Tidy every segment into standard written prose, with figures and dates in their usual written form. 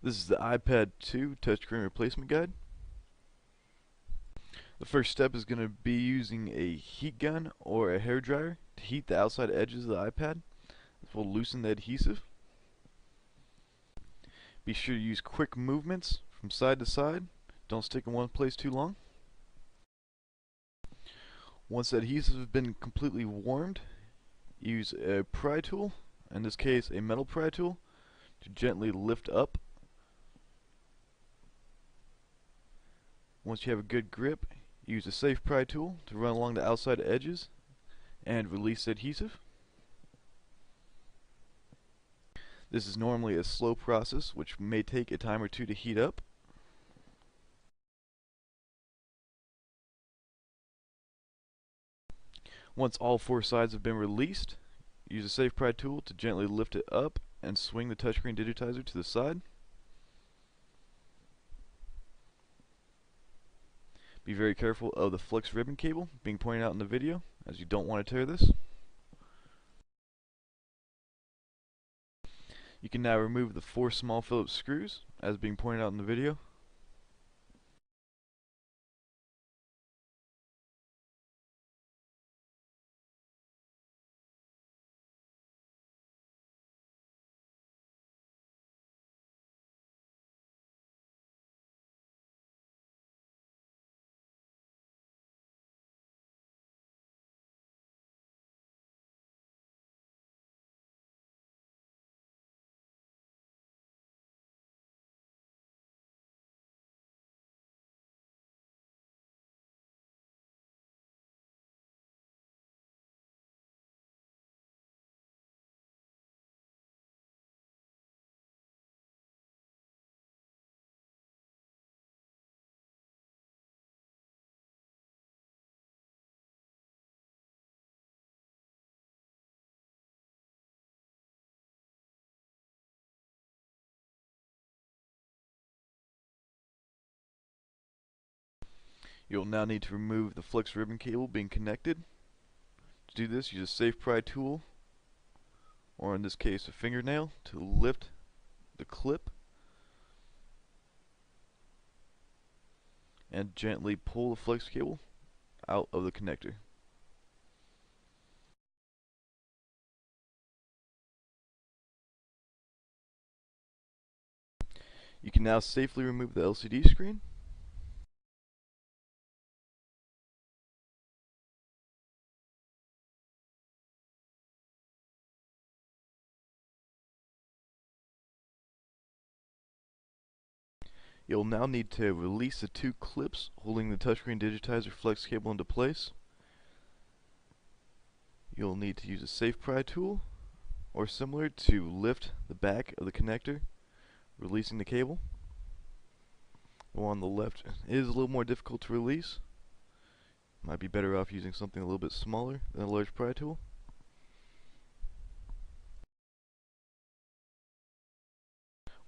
This is the iPad 2 touchscreen replacement guide. The first step is going to be using a heat gun or a hair dryer to heat the outside edges of the iPad. This will loosen the adhesive. Be sure to use quick movements from side to side. Don't stick in one place too long. Once the adhesive has been completely warmed, use a pry tool, in this case a metal pry tool, to gently lift up. Once you have a good grip, use a safe pry tool to run along the outside edges and release the adhesive. This is normally a slow process which may take a time or two to heat up. Once all four sides have been released, use a safe pry tool to gently lift it up and swing the touchscreen digitizer to the side. Be very careful of the flex ribbon cable being pointed out in the video, as you don't want to tear this. You can now remove the 4 small Phillips screws, as being pointed out in the video. You'll now need to remove the flex ribbon cable being connected. To do this, use a safe pry tool, or in this case a fingernail, to lift the clip and gently pull the flex cable out of the connector. You can now safely remove the LCD screen. You'll now need to release the 2 clips holding the touchscreen digitizer flex cable into place. You'll need to use a safe pry tool or similar to lift the back of the connector, releasing the cable. The one on the left is a little more difficult to release. Might be better off using something a little bit smaller than a large pry tool.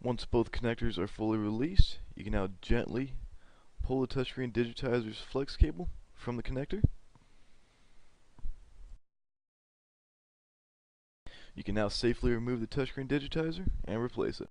Once both connectors are fully released, you can now gently pull the touchscreen digitizer's flex cable from the connector. You can now safely remove the touchscreen digitizer and replace it.